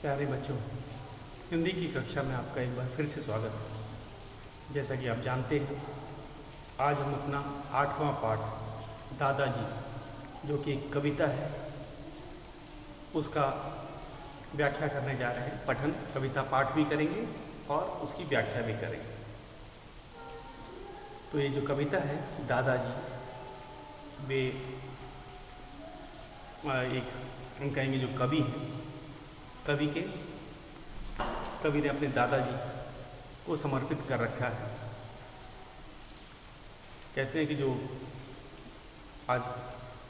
प्यारे बच्चों, हिंदी की कक्षा में आपका एक बार फिर से स्वागत है। जैसा कि आप जानते हैं, आज हम अपना 8वां पाठ दादाजी, जो कि एक कविता है, उसका व्याख्या करने जा रहे हैं। पठन कविता पाठ भी करेंगे और उसकी व्याख्या भी करेंगे। तो ये जो कविता है दादाजी, वे एक हम कहेंगे जो कवि हैं, कवि ने अपने दादाजी को समर्पित कर रखा है। कहते हैं कि जो आज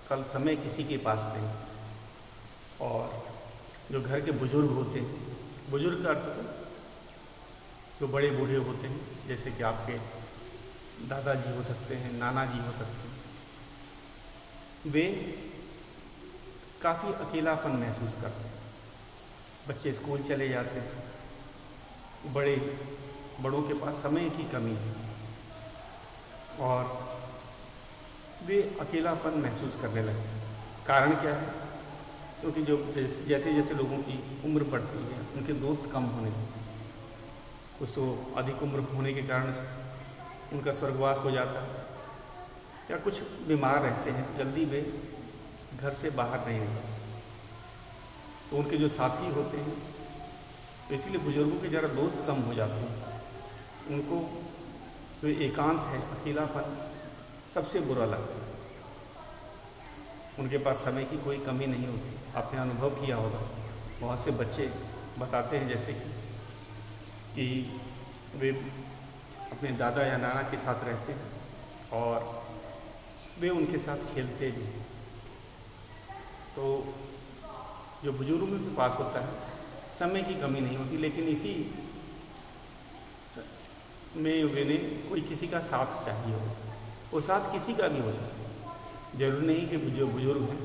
कल समय किसी के पास नहीं, और जो घर के बुजुर्ग होते हैं, बुजुर्ग का अर्थ है जो बड़े बूढ़े होते हैं, जैसे कि आपके दादाजी हो सकते हैं, नाना जी हो सकते हैं, वे काफ़ी अकेलापन महसूस करते हैं। बच्चे स्कूल चले जाते हैं, बड़ों के पास समय की कमी है और वे अकेलापन महसूस करने लगते हैं। कारण क्या है? क्योंकि जो जैसे जैसे लोगों की उम्र बढ़ती है, उनके दोस्त कम होने लगते हैं। कुछ तो अधिक उम्र होने के कारण उनका स्वर्गवास हो जाता है, या कुछ बीमार रहते हैं, जल्दी वे घर से बाहर नहीं निकलते। तो उनके जो साथी होते हैं, तो इसलिए बुजुर्गों के ज़रा दोस्त कम हो जाते हैं। उनको जो एकांत है, अकेलापन सबसे बुरा लगता है। उनके पास समय की कोई कमी नहीं होती। आपने अनुभव किया होगा, बहुत से बच्चे बताते हैं जैसे कि वे अपने दादा या नाना के साथ रहते हैं और वे उनके साथ खेलते भी हैं। तो जो बुजुर्गों के पास होता है, समय की कमी नहीं होती, लेकिन इसी में वे कोई किसी का साथ चाहिए हो। वो साथ किसी का भी हो सकता है। जरूरी नहीं कि जो बुजुर्ग हैं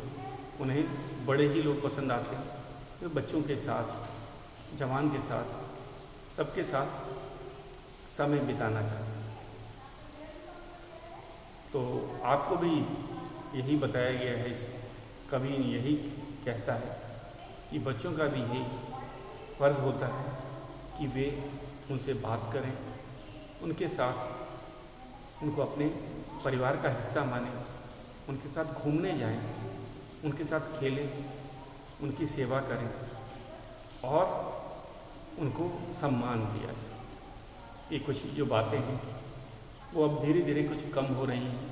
उन्हें बड़े ही लोग पसंद आते हैं। वे बच्चों के साथ, जवान के साथ, सबके साथ समय बिताना चाहते हैं। तो आपको भी यही बताया गया है, इस कवि यही कहता है कि बच्चों का भी यही फ़र्ज़ होता है कि वे उनसे बात करें, उनके साथ, उनको अपने परिवार का हिस्सा मानें, उनके साथ घूमने जाएं, उनके साथ खेलें, उनकी सेवा करें और उनको सम्मान दिया जाए। ये कुछ जो बातें हैं वो अब धीरे धीरे कुछ कम हो रही हैं।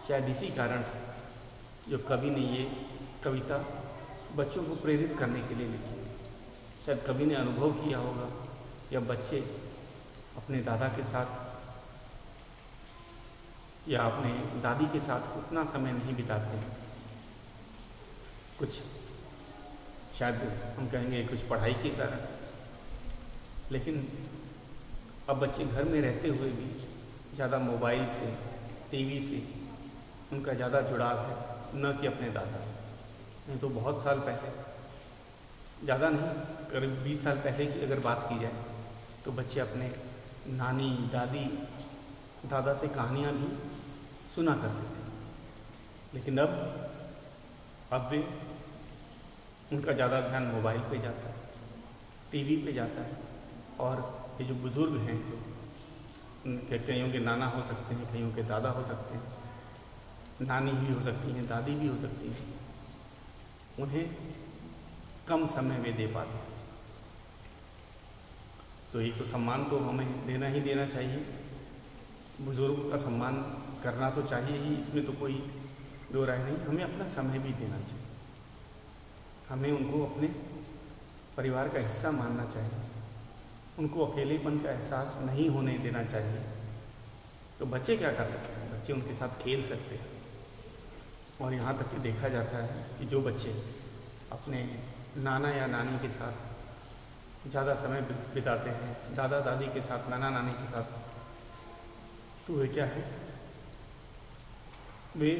शायद इसी कारण से जो कवि ने ये कविता बच्चों को प्रेरित करने के लिए लिखी है। शायद कवि ने अनुभव किया होगा, या बच्चे अपने दादा के साथ या अपने दादी के साथ उतना समय नहीं बिताते हैं। कुछ शायद हम कहेंगे कुछ पढ़ाई के कारण, लेकिन अब बच्चे घर में रहते हुए भी ज़्यादा मोबाइल से, टीवी से उनका ज़्यादा जुड़ाव है, न कि अपने दादा से। नहीं तो बहुत साल पहले, ज़्यादा नहीं, करीब 20 साल पहले की अगर बात की जाए, तो बच्चे अपने नानी, दादी, दादा से कहानियाँ भी सुना करते थे। लेकिन अब वे, उनका ज़्यादा ध्यान मोबाइल पे जाता है, टीवी पे जाता है। और ये जो बुज़ुर्ग हैं, जो कईयों के नाना हो सकते हैं, कईयों के दादा हो सकते हैं, नानी भी हो सकती हैं, दादी भी हो सकती हैं, उन्हें कम समय में दे पाते हैं। तो एक तो सम्मान तो हमें देना ही देना चाहिए, बुज़ुर्गों का सम्मान करना तो चाहिए ही, इसमें तो कोई दो राय नहीं। हमें अपना समय भी देना चाहिए, हमें उनको अपने परिवार का हिस्सा मानना चाहिए, उनको अकेलेपन का एहसास नहीं होने देना चाहिए। तो बच्चे क्या कर सकते हैं? बच्चे उनके साथ खेल सकते हैं। और यहाँ तक कि देखा जाता है कि जो बच्चे अपने नाना या नानी के साथ ज़्यादा समय बिताते हैं, दादा दादी के साथ, नाना नानी के साथ, तो वे क्या है, वे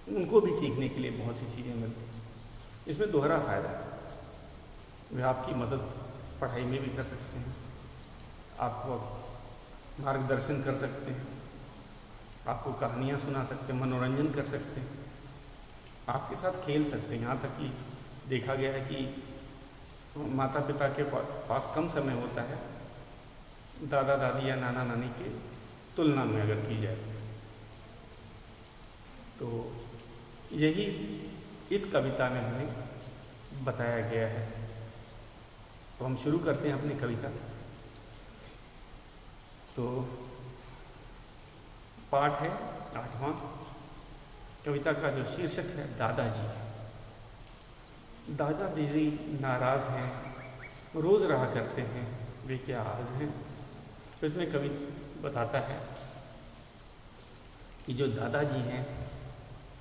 उनको भी सीखने के लिए बहुत सी चीज़ें मिलती हैं। इसमें दोहरा फ़ायदा है। वे आपकी मदद पढ़ाई में भी कर सकते हैं, आपको मार्गदर्शन कर सकते हैं, आपको कहानियाँ सुना सकते हैं, मनोरंजन कर सकते हैं, आपके साथ खेल सकते हैं। यहाँ तक कि देखा गया है कि माता पिता के पास कम समय होता है दादा दादी या नाना नानी के तुलना में अगर की जाए तो यही इस कविता में हमें बताया गया है। तो हम शुरू करते हैं अपनी कविता। तो पाठ है 8वां। कविता का जो शीर्षक है दादाजी। दादाजी नाराज़ हैं, रोज़ रहा करते हैं, वे क्या आज हैं। तो इसमें कवि बताता है कि जो दादाजी हैं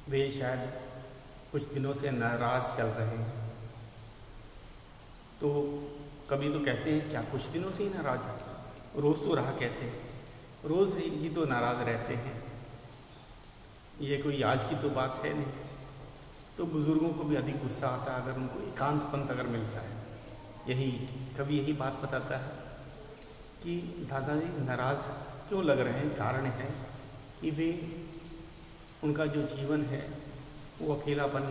वे शायद कुछ दिनों से नाराज़ चल रहे हैं। तो कभी तो कहते हैं क्या कुछ दिनों से ही नाराज़ है, रोज़ तो रहा कहते हैं, रोज़ ही तो नाराज़ रहते हैं, ये कोई आज की तो बात है नहीं। तो बुज़ुर्गों को भी अधिक गुस्सा आता है अगर उनको एकांतपंत अगर मिलता है। यही कभी यही बात बताता है कि दादाजी नाराज़ क्यों लग रहे हैं। कारण है कि वे उनका जो जीवन है वो अकेलापन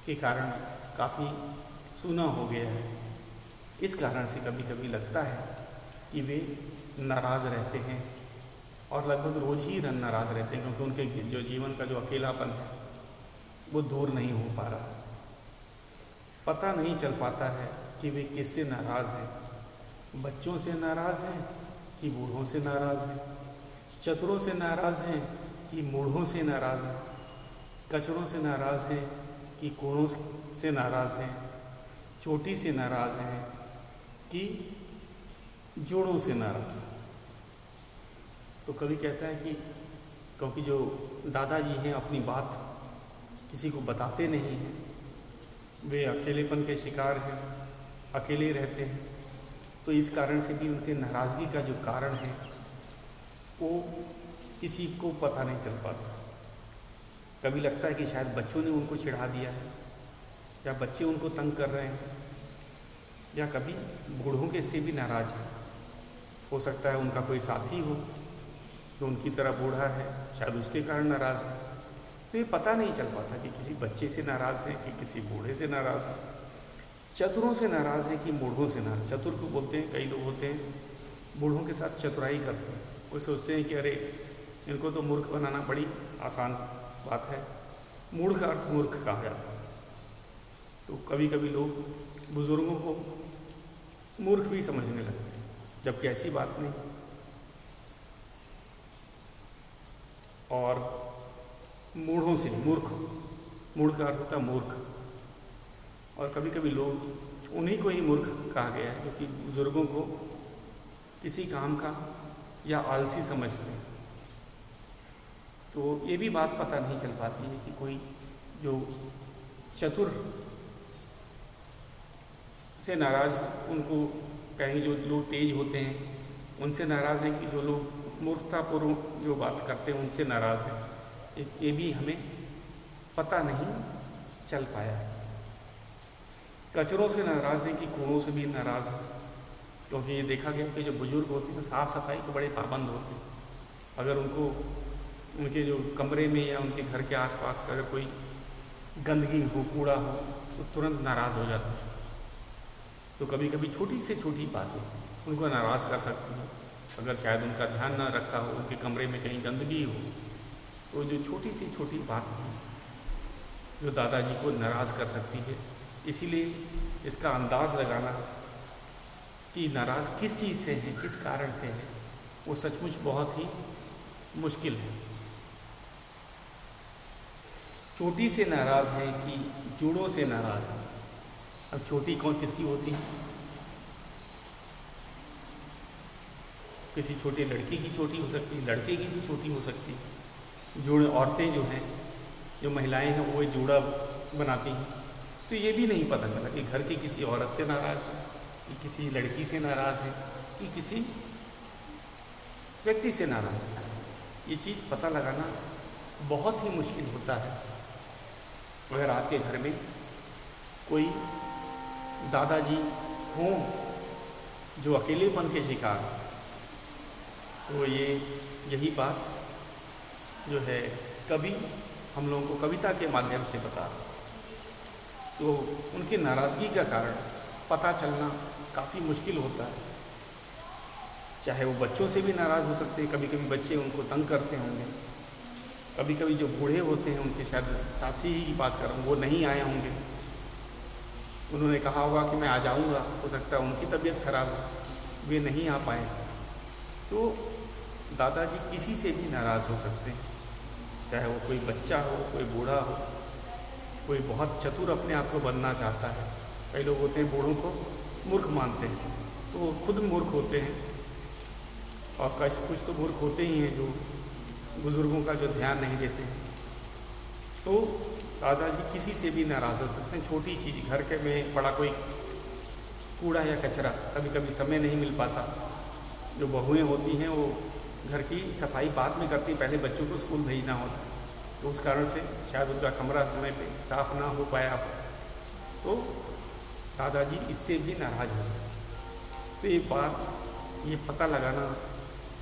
के कारण काफ़ी सूना हो गया है। इस कारण से कभी कभी लगता है कि वे नाराज़ रहते हैं और लगभग रोज़ ही नाराज़ रहते हैं, क्योंकि उनके जो जीवन का जो अकेलापन है वो दूर नहीं हो पा रहा। पता नहीं चल पाता है कि वे किससे नाराज़ हैं। बच्चों से नाराज़ हैं कि बूढ़ों से नाराज़ हैं, चतुरों से नाराज़ हैं कि मूढ़ों से नाराज़ हैं, कचरों से नाराज़ हैं कि कोड़ों से नाराज़ हैं, चोटी से नाराज़ हैं कि जोड़ों से नाराज़ हैं। तो कवि कहता है कि क्योंकि जो दादाजी हैं अपनी बात किसी को बताते नहीं हैं, वे अकेलेपन के शिकार हैं, अकेले रहते हैं, तो इस कारण से भी उनके नाराज़गी का जो कारण है वो किसी को पता नहीं चल पाता। कभी लगता है कि शायद बच्चों ने उनको चिढ़ा दिया है या बच्चे उनको तंग कर रहे हैं, या कभी बूढ़ों के से भी नाराज़ है। हो सकता है उनका कोई साथी हो जो उनकी तरह बूढ़ा है, शायद उसके कारण नाराज़ है। तो ये पता नहीं चल पाता कि किसी बच्चे से नाराज़ है कि किसी बूढ़े से नाराज़ है। चतुरों से नाराज़ है कि मूढ़ों से नाराज़। चतुर को बोलते हैं, कई लोग होते हैं बूढ़ों के साथ चतुराई करते हैं। वो सोचते हैं कि अरे इनको तो मूर्ख बनाना बड़ी आसान बात है। मूढ़ का अर्थ मूर्ख कहा जाता है। तो कभी कभी लोग बुज़ुर्गों को मूर्ख भी समझने लगते हैं, जबकि ऐसी बात नहीं। और मूढ़ों से मूर्ख, मूढ़ का अर्थ होता है मूर्ख, और कभी कभी लोग उन्हीं को ही मूर्ख कहा गया है क्योंकि बुज़ुर्गों को किसी काम का या आलसी समझते हैं। तो ये भी बात पता नहीं चल पाती है कि कोई जो चतुर से नाराज़, उनको कहीं जो लोग तेज होते हैं उनसे नाराज़ हैं, कि जो लोग मूर्खतापूर्व जो बात करते हैं उनसे नाराज़ हैं। ये भी हमें पता नहीं चल पाया है। कचरों से नाराज़ हैं कि कूड़ों से भी नाराज़ हैं, क्योंकि ये देखा गया कि जो बुज़ुर्ग होते हैं साफ़ सफाई के बड़े पाबंद होते हैं। अगर उनको उनके जो कमरे में या उनके घर के आसपास अगर कोई गंदगी हो, कूड़ा हो, तो तुरंत नाराज़ हो जाते हैं। तो कभी कभी छोटी से छोटी बातें उनको नाराज़ कर सकती हैं। अगर शायद उनका ध्यान ना रखा हो, उनके कमरे में कहीं गंदगी हो, तो जो छोटी सी छोटी बात है जो दादाजी को नाराज़ कर सकती है। इसीलिए इसका अंदाज़ लगाना कि नाराज़ किस चीज़ से है, किस कारण से है, वो सचमुच बहुत ही मुश्किल है। चोटी से नाराज़ है कि जोड़ों से नाराज़ है। अब चोटी कौन किसकी होती है? किसी छोटी लड़की की चोटी हो सकती है, लड़के की भी चोटी हो सकती है। जोड़ औरतें जो हैं, जो महिलाएं हैं, वो जोड़ा बनाती हैं। तो ये भी नहीं पता चला कि घर की किसी औरत से नाराज़ है, कि किसी लड़की से नाराज़ है, कि किसी व्यक्ति से नाराज़ है। ये चीज़ पता लगाना बहुत ही मुश्किल होता है। अगर आपके घर में कोई दादाजी हों जो अकेलेपन के शिकार, तो यही बात जो है कवि हम लोगों को कविता के माध्यम से बता रहा है। तो उनकी नाराज़गी का कारण पता चलना काफ़ी मुश्किल होता है। चाहे वो बच्चों से भी नाराज़ हो सकते हैं, कभी कभी बच्चे उनको तंग करते होंगे, कभी कभी जो बूढ़े होते हैं उनके शायद साथी ही की बात कर रहा हूँ, वो नहीं आए होंगे, उन्होंने कहा होगा कि मैं आ जाऊँगा, हो सकता है उनकी तबीयत खराब हो, वे नहीं आ पाए, तो दादाजी किसी से भी नाराज़ हो सकते हैं। चाहे वो कोई बच्चा हो, कोई बूढ़ा हो, कोई बहुत चतुर अपने आप को बनना चाहता है। कई लोग होते हैं बूढ़ों को मूर्ख मानते हैं, तो वो खुद मूर्ख होते हैं, और कुछ तो मूर्ख होते ही हैं जो बुज़ुर्गों का जो ध्यान नहीं देते हैं। तो दादाजी किसी से भी नाराज़ हो सकते हैं। छोटी चीज़, घर के में पड़ा कोई कूड़ा या कचरा, कभी कभी समय नहीं मिल पाता, जो बहुएं होती हैं वो घर की सफाई बाद में करती, पहले बच्चों को स्कूल भेजना होता, तो उस कारण से शायद उनका कमरा समय पे साफ़ ना हो पाया हो, तो दादाजी इससे भी नाराज़ हो सकते हैं। तो एक बात ये पता लगाना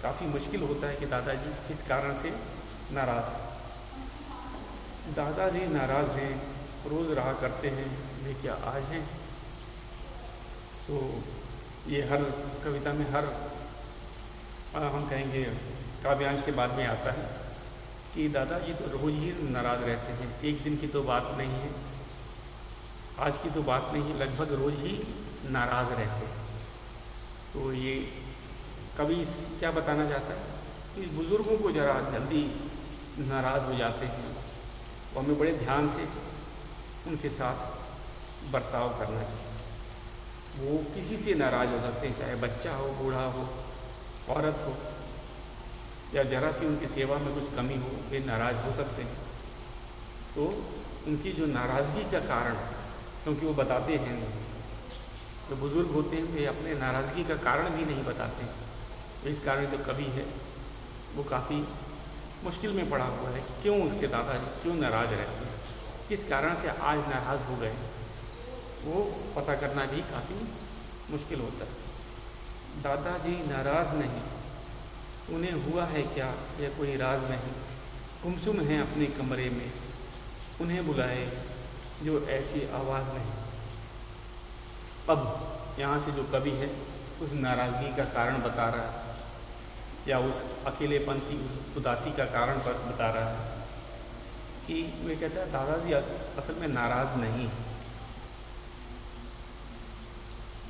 काफ़ी मुश्किल होता है कि दादाजी किस कारण से नाराज़ हैं। दादाजी नाराज़ हैं, रोज़ रहा करते हैं, वे क्या आज हैं? तो ये हर कविता में, हर हम कहेंगे काव्यांश के बाद में आता है कि दादाजी तो रोज़ ही नाराज़ रहते हैं, एक दिन की तो बात नहीं है, आज की तो बात नहीं है, लगभग रोज़ ही नाराज़ रहते हैं। तो ये कवि क्या बताना चाहता है कि बुज़ुर्गों को ज़रा जल्दी नाराज़ हो जाते हैं, और हमें बड़े ध्यान से उनके साथ बर्ताव करना चाहिए। वो किसी से नाराज़ हो सकते हैं, चाहे बच्चा हो, बूढ़ा हो, औरत हो, या जरा सी उनकी सेवा में कुछ कमी हो, वे नाराज़ हो सकते हैं। तो उनकी जो नाराज़गी का कारण, क्योंकि वो बताते हैं, जो बुज़ुर्ग होते हैं वे अपने नाराज़गी का कारण भी नहीं बताते हैं, तो इस कारण जो कवि है वो काफ़ी मुश्किल में पड़ा हुआ है। क्यों उसके दादाजी क्यों नाराज़ रहते हैं, किस कारण से आज नाराज़ हो गए, वो पता करना भी काफ़ी मुश्किल होता है। दादाजी नाराज़ नहीं, उन्हें हुआ है क्या यह कोई राज नहीं, गुमसुम हैं अपने कमरे में, उन्हें बुलाए जो ऐसी आवाज़ नहीं। अब यहाँ से जो कवि है उस नाराज़गी का कारण बता रहा है, या उस अकेलेपन की, उस उदासी का कारण बता रहा है कि वे कहता है दादाजी असल में नाराज़ नहीं।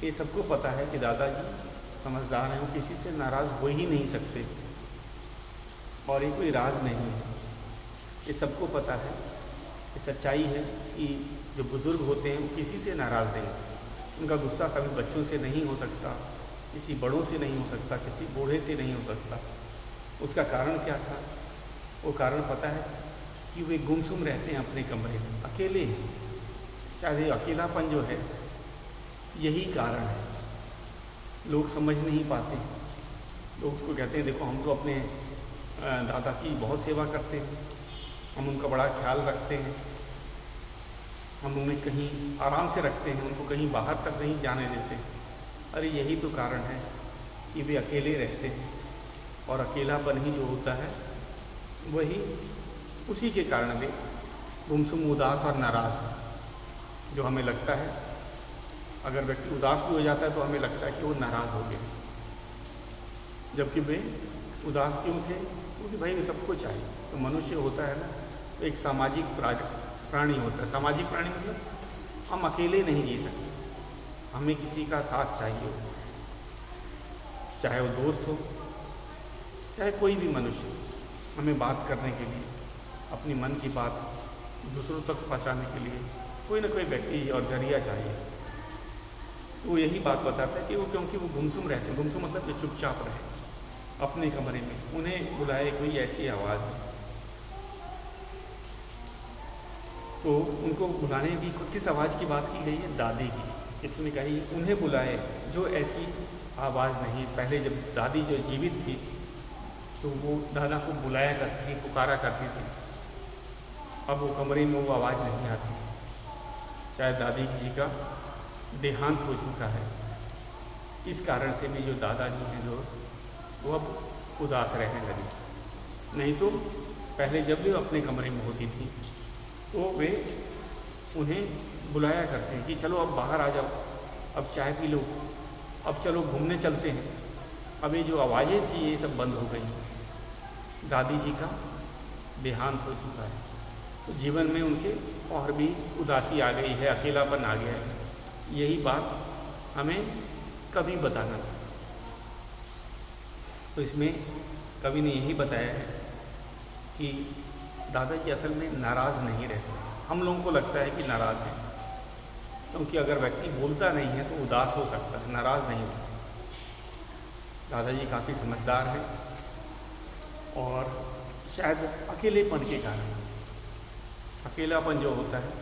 ये सबको पता है कि दादाजी समझदार हैं, वो किसी से नाराज़ हो ही नहीं सकते, और ये कोई राज नहीं है, ये सबको पता है। ये सच्चाई है कि जो बुज़ुर्ग होते हैं वो किसी से नाराज़ नहीं, उनका गुस्सा कभी बच्चों से नहीं हो सकता, किसी बड़ों से नहीं हो सकता, किसी बूढ़े से नहीं हो सकता। उसका कारण क्या था? वो कारण पता है कि वे गुमसुम रहते हैं अपने कमरे में, अकेले हैं। शायद अकेलापन जो है यही कारण है, लोग समझ नहीं पाते। लोग उसको कहते हैं देखो हम तो अपने दादा की बहुत सेवा करते हैं, हम उनका बड़ा ख्याल रखते हैं, हम उन्हें कहीं आराम से रखते हैं, उनको कहीं बाहर तक नहीं जाने देते। अरे यही तो कारण है कि वे अकेले रहते हैं, और अकेलापन ही जो होता है वही, उसी के कारण वे गुमसुम, उदास और नाराज़, जो हमें लगता है, अगर व्यक्ति उदास भी हो जाता है तो हमें लगता है कि वो नाराज़ हो गए, जबकि वे उदास क्यों थे? क्योंकि भाई सबको चाहिए, तो मनुष्य होता है ना, तो एक सामाजिक प्राणी होता है। सामाजिक प्राणी मतलब हम अकेले नहीं जी सकते, हमें किसी का साथ चाहिए, चाहे वो दोस्त हो, चाहे कोई भी मनुष्य, हमें बात करने के लिए, अपनी मन की बात दूसरों तक पहुंचाने के लिए कोई ना कोई व्यक्ति और जरिया चाहिए। तो वो यही बात बताता है कि वो, क्योंकि वो गुमसुम रहते हैं, गुमसुम मतलब कि चुपचाप रहे अपने कमरे में, उन्हें बुलाए कोई ऐसी आवाज़। तो उनको बुलाने भी किस आवाज़ की बात की गई है? दादी की। इसमें कही उन्हें बुलाए जो ऐसी आवाज़ नहीं। पहले जब दादी जो जीवित थी तो वो दादा को बुलाया करती थी, पुकारा करती थी, अब वो कमरे में वो आवाज़ नहीं आती, शायद दादी जी का देहांत हो चुका है। इस कारण से भी जो दादाजी हैं जो, वो अब उदास रहने लगे। नहीं तो पहले जब भी अपने कमरे में होती थी तो वे उन्हें बुलाया करते हैं कि चलो अब बाहर आ जाओ, अब चाय पी लो, अब चलो घूमने चलते हैं। अब ये जो आवाज़ें थी ये सब बंद हो गई। दादी जी का देहांत हो चुका है, तो जीवन में उनके और भी उदासी आ गई है, अकेलापन आ गया है। यही बात हमें कवि बताना चाहिए। तो इसमें कवि ने यही बताया है कि दादाजी असल में नाराज़ नहीं रहते। हम लोगों को लगता है कि नाराज़ है, क्योंकि अगर व्यक्ति बोलता नहीं है तो उदास हो सकता है, नाराज़ नहीं हो सकता। दादाजी काफ़ी समझदार हैं और शायद अकेलेपन के कारण, अकेलापन जो होता है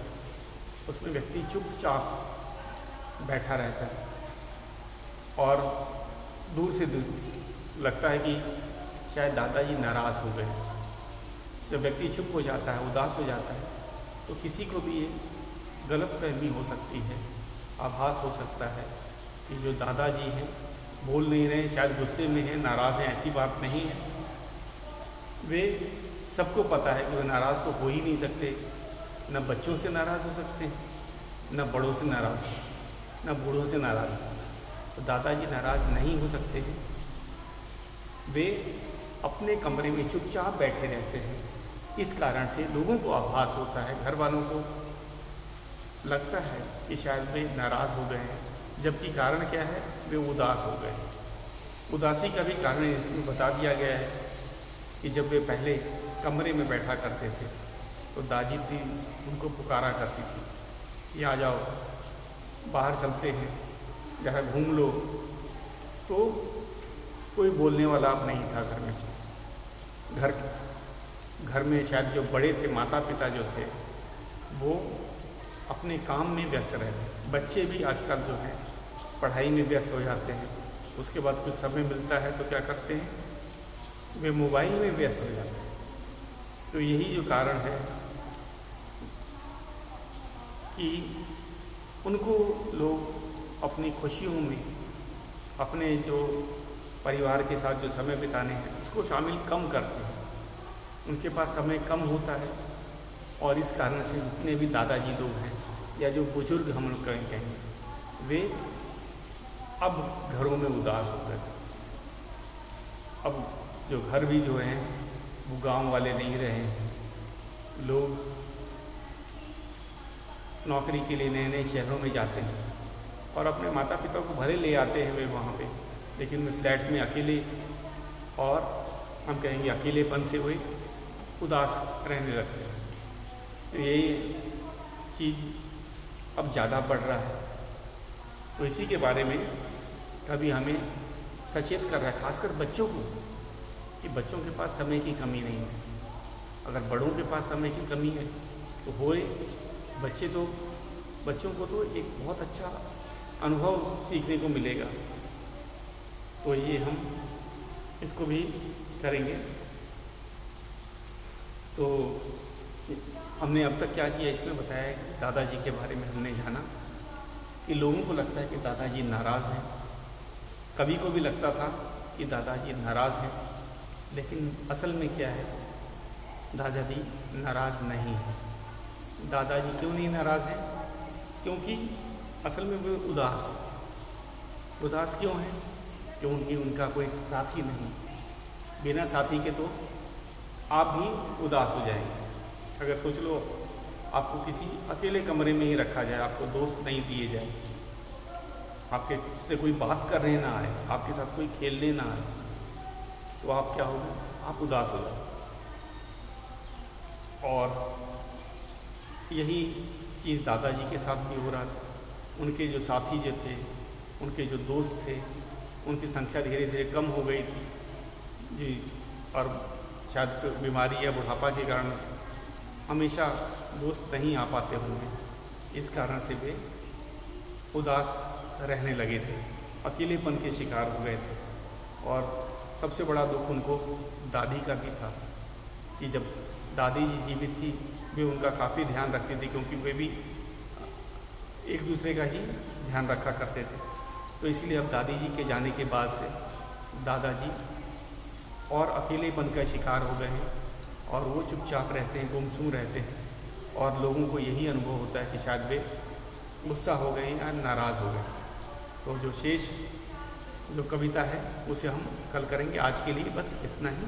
उसमें व्यक्ति चुपचाप बैठा रहता है और दूर से दूर लगता है कि शायद दादाजी नाराज़ हो गए। जब व्यक्ति चुप हो जाता है, उदास हो जाता है, तो किसी को भी ये गलतफहमी हो सकती है, आभास हो सकता है कि जो दादाजी हैं बोल नहीं रहे, शायद गुस्से में हैं, नाराज़ हैं। ऐसी बात नहीं है। वे सबको पता है कि वे नाराज़ तो हो ही नहीं सकते, न बच्चों से नाराज़ हो सकते हैं, न बड़ों से नाराज़, न बूढ़ों से नाराज़। तो दादाजी नाराज़ नहीं हो सकते हैं। वे अपने कमरे में चुपचाप बैठे रहते हैं। इस कारण से लोगों को आभास होता है, घर वालों को लगता है कि शायद वे नाराज़ हो गए हैं, जबकि कारण क्या है, वे उदास हो गए। उदासी का भी कारण इसमें बता दिया गया है कि जब वे पहले कमरे में बैठा करते थे तो दादी जी उनको पुकारा करती थी कि आ जाओ, बाहर चलते हैं, जरा घूम लो। तो कोई बोलने वाला अब नहीं था घर में से। घर में शायद जो बड़े थे, माता पिता जो थे, वो अपने काम में व्यस्त रहते। बच्चे भी आजकल जो हैं पढ़ाई में व्यस्त हो जाते हैं, उसके बाद कुछ समय मिलता है तो क्या करते हैं, वे मोबाइल में व्यस्त हो जाते हैं। तो यही जो कारण है कि उनको लोग अपनी खुशियों में, अपने जो परिवार के साथ जो समय बिताने हैं उसको शामिल कम करते हैं। उनके पास समय कम होता है और इस कारण से जितने भी दादाजी लोग हैं या जो बुजुर्ग हम लोग कहेंगे, वे अब घरों में उदास हो गए। अब जो घर भी जो हैं वो गांव वाले नहीं रहे हैं। लोग नौकरी के लिए नए नए शहरों में जाते हैं और अपने माता पिता को भले ले आते हैं वे वहाँ पे, लेकिन वे फ्लैट में अकेले, और हम कहेंगे अकेलेपन से वे उदास रहने लगते हैं। तो यही चीज़ अब ज़्यादा बढ़ रहा है। तो इसी के बारे में कभी हमें सचेत कर रहा है, खासकर बच्चों को, कि बच्चों के पास समय की कमी नहीं है। अगर बड़ों के पास समय की कमी है तो होए, बच्चों को तो एक बहुत अच्छा अनुभव सीखने को मिलेगा। तो ये हम इसको भी करेंगे। तो हमने अब तक क्या किया, इसमें बताया कि दादाजी के बारे में हमने जाना कि लोगों को लगता है कि दादाजी नाराज़ हैं। कभी को भी लगता था कि दादाजी नाराज़ हैं, लेकिन असल में क्या है, दादाजी नाराज़ नहीं है। दादाजी क्यों नहीं नाराज़ हैं? क्योंकि असल में वो उदास है। उदास क्यों है? क्योंकि उनका कोई साथी नहीं। बिना साथी के तो आप भी उदास हो जाएंगे। अगर सोच लो, आपको किसी अकेले कमरे में ही रखा जाए, आपको दोस्त नहीं दिए जाए, आपके से कोई बात करने ना आए, आपके साथ कोई खेलने ना आए, तो आप क्या होगा, आप उदास हो जाओगे। और यही चीज़ दादाजी के साथ भी हो रहा था। उनके जो साथी जो थे, उनके जो दोस्त थे, उनकी संख्या धीरे धीरे कम हो गई थी जी। और शायद बीमारी या बुढ़ापा के कारण हमेशा दोस्त नहीं आ पाते होंगे, इस कारण से वे उदास रहने लगे थे, अकेलेपन के शिकार हो गए थे। और सबसे बड़ा दुख उनको दादी का भी था कि जब दादी जी जीवित थी, वे उनका काफ़ी ध्यान रखती थी, क्योंकि वे भी एक दूसरे का ही ध्यान रखा करते थे। तो इसलिए अब दादी जी के जाने के बाद से दादाजी और अकेलेपन का शिकार हो गए हैं और वो चुपचाप रहते हैं, गुमसुम रहते हैं। और लोगों को यही अनुभव होता है कि शायद वे गुस्सा हो गए या नाराज़ हो गए। तो जो शेष जो कविता है उसे हम कल करेंगे। आज के लिए बस इतना ही।